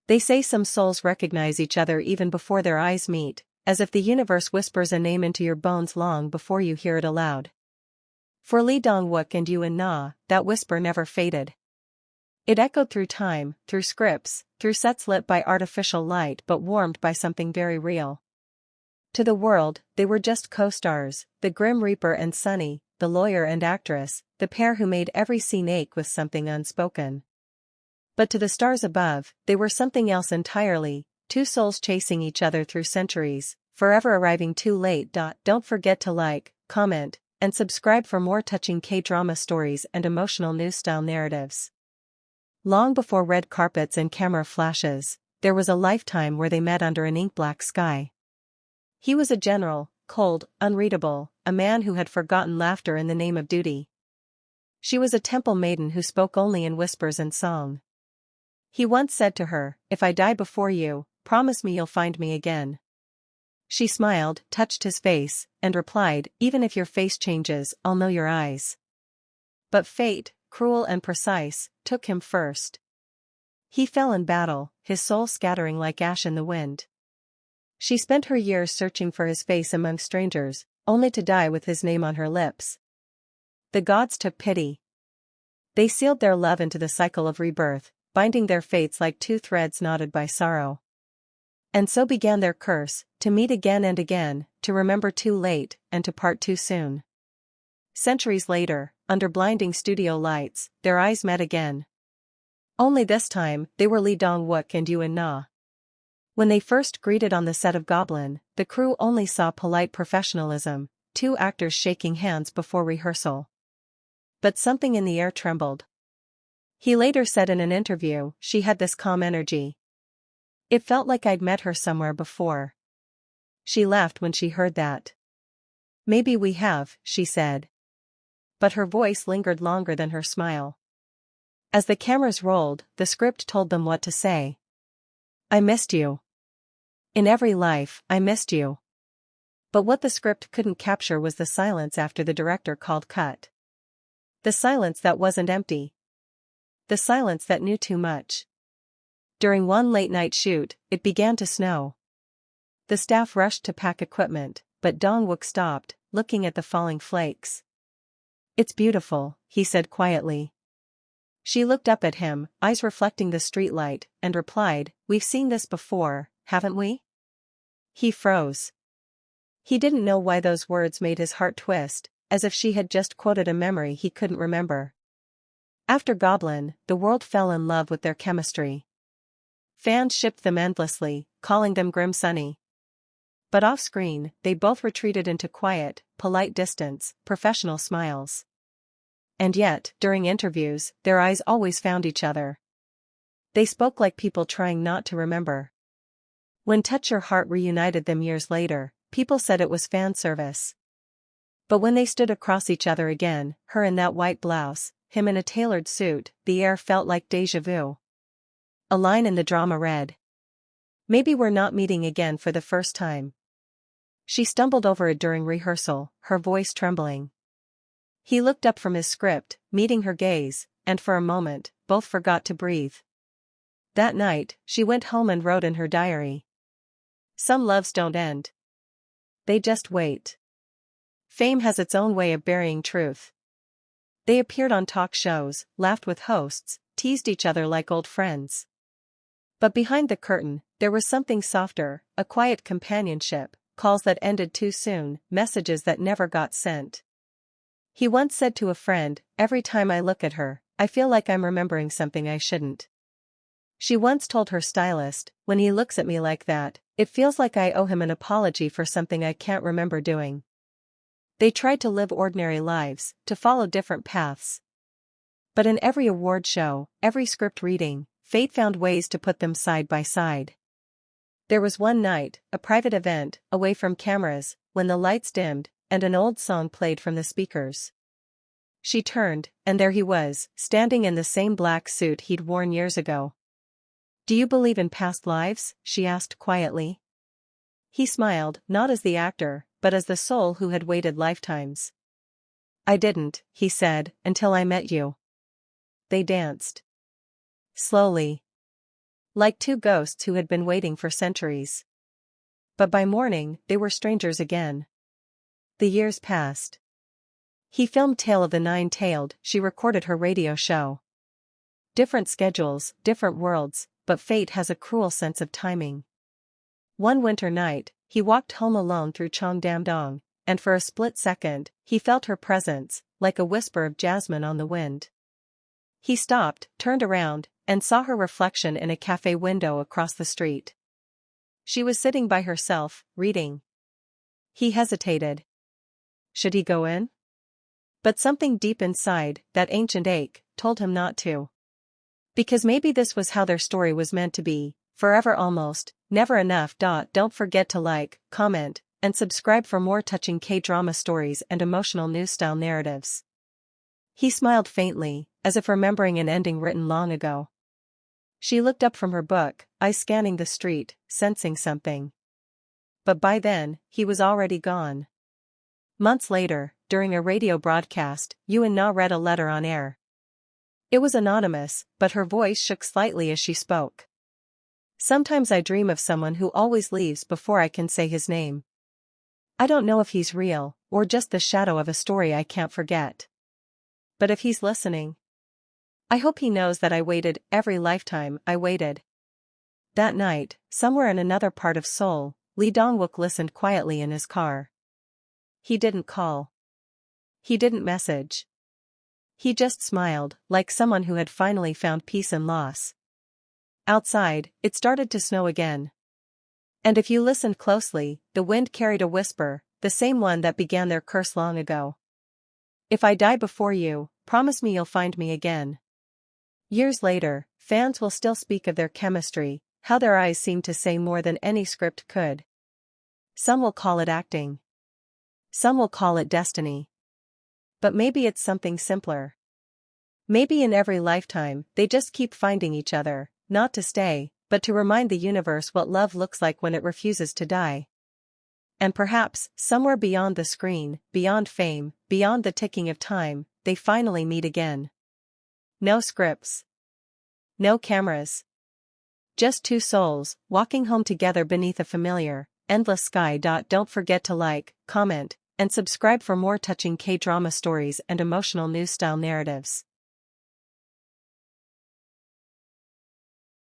They say some souls recognize each other even before their eyes meet, as if the universe whispers a name into your bones long before you hear it aloud. For Lee Dong-wook and Yoo In-na, that whisper never faded. It echoed through time, through scripts, through sets lit by artificial light but warmed by something very real. To the world, they were just co-stars, the Grim Reaper and Sunny, the lawyer and actress, the pair who made every scene ache with something unspoken. But to the stars above, they were something else entirely, two souls chasing each other through centuries, forever arriving too late. Don't forget to like, comment, and subscribe for more touching K-drama stories and emotional new-style narratives. Long before red carpets and camera flashes, there was a lifetime where they met under an ink-black sky. He was a general, cold, unreadable, a man who had forgotten laughter in the name of duty. She was a temple maiden who spoke only in whispers and song. He once said to her, "If I die before you, promise me you'll find me again." She smiled, touched his face, and replied, "Even if your face changes, I'll know your eyes." But fate, cruel and precise, took him first. He fell in battle, his soul scattering like ash in the wind. She spent her years searching for his face among strangers, only to die with his name on her lips. The gods took pity. They sealed their love into the cycle of rebirth, binding their fates like two threads knotted by sorrow. And so began their curse, to meet again and again, to remember too late, and to part too soon. Centuries later, under blinding studio lights, their eyes met again. Only this time, they were Lee Dong-wook and Yoo In-na. When they first greeted on the set of Goblin, the crew only saw polite professionalism, two actors shaking hands before rehearsal. But something in the air trembled. He later said in an interview, "She had this calm energy. It felt like I'd met her somewhere before." She laughed when she heard that. "Maybe we have," she said. But her voice lingered longer than her smile. As the cameras rolled, the script told them what to say. "I missed you. In every life, I missed you." But what the script couldn't capture was the silence after the director called cut. The silence that wasn't empty. The silence that knew too much. During one late-night shoot, it began to snow. The staff rushed to pack equipment, but Dong-wook stopped, looking at the falling flakes. "It's beautiful," he said quietly. She looked up at him, eyes reflecting the streetlight, and replied, "We've seen this before, haven't we?" He froze. He didn't know why those words made his heart twist, as if she had just quoted a memory he couldn't remember. After Goblin, the world fell in love with their chemistry. Fans shipped them endlessly, calling them Grim Sunny. But off-screen, they both retreated into quiet, polite distance, professional smiles. And yet, during interviews, their eyes always found each other. They spoke like people trying not to remember. When Touch Your Heart reunited them years later, people said it was fan service. But when they stood across each other again, her in that white blouse, him in a tailored suit, the air felt like déjà vu. A line in the drama read, "Maybe we're not meeting again for the first time." She stumbled over it during rehearsal, her voice trembling. He looked up from his script, meeting her gaze, and for a moment, both forgot to breathe. That night, she went home and wrote in her diary, "Some loves don't end. They just wait." Fame has its own way of burying truth. They appeared on talk shows, laughed with hosts, teased each other like old friends. But behind the curtain, there was something softer, a quiet companionship, calls that ended too soon, messages that never got sent. He once said to a friend, "Every time I look at her, I feel like I'm remembering something I shouldn't." She once told her stylist, "When he looks at me like that, it feels like I owe him an apology for something I can't remember doing." They tried to live ordinary lives, to follow different paths. But in every award show, every script reading, fate found ways to put them side by side. There was one night, a private event, away from cameras, when the lights dimmed, and an old song played from the speakers. She turned, and there he was, standing in the same black suit he'd worn years ago. "Do you believe in past lives?" she asked quietly. He smiled, not as the actor, but as the soul who had waited lifetimes. "I didn't," he said, "until I met you." They danced. Slowly. Like two ghosts who had been waiting for centuries. But by morning, they were strangers again. The years passed. He filmed Tale of the Nine-Tailed, she recorded her radio show. Different schedules, different worlds, but fate has a cruel sense of timing. One winter night, he walked home alone through Cheongdam-dong, and for a split second, he felt her presence, like a whisper of jasmine on the wind. He stopped, turned around, and saw her reflection in a cafe window across the street. She was sitting by herself, reading. He hesitated. Should he go in? But something deep inside, that ancient ache, told him not to. Because maybe this was how their story was meant to be, forever almost, never enough. Don't forget to like, comment, and subscribe for more touching K-drama stories and emotional new-style narratives. He smiled faintly, as if remembering an ending written long ago. She looked up from her book, eyes scanning the street, sensing something. But by then, he was already gone. Months later, during a radio broadcast, Yoo In-na read a letter on air. It was anonymous, but her voice shook slightly as she spoke. Sometimes I dream of someone who always leaves before I can say his name. I don't know if he's real, or just the shadow of a story I can't forget. But if he's listening, I hope he knows that I waited every lifetime I waited. That night, somewhere in another part of Seoul, Lee Dong-wook listened quietly in his car. He didn't call. He didn't message. He just smiled, like someone who had finally found peace in loss. Outside, it started to snow again. And if you listened closely, the wind carried a whisper, the same one that began their curse long ago. If I die before you, promise me you'll find me again. Years later, fans will still speak of their chemistry, how their eyes seemed to say more than any script could. Some will call it acting. Some will call it destiny. But maybe it's something simpler. Maybe in every lifetime, they just keep finding each other, not to stay, but to remind the universe what love looks like when it refuses to die. And perhaps, somewhere beyond the screen, beyond fame, beyond the ticking of time, they finally meet again. No scripts. No cameras. Just two souls, walking home together beneath a familiar, endless sky. Don't forget to like, comment, and subscribe for more touching K-drama stories and emotional new-style narratives.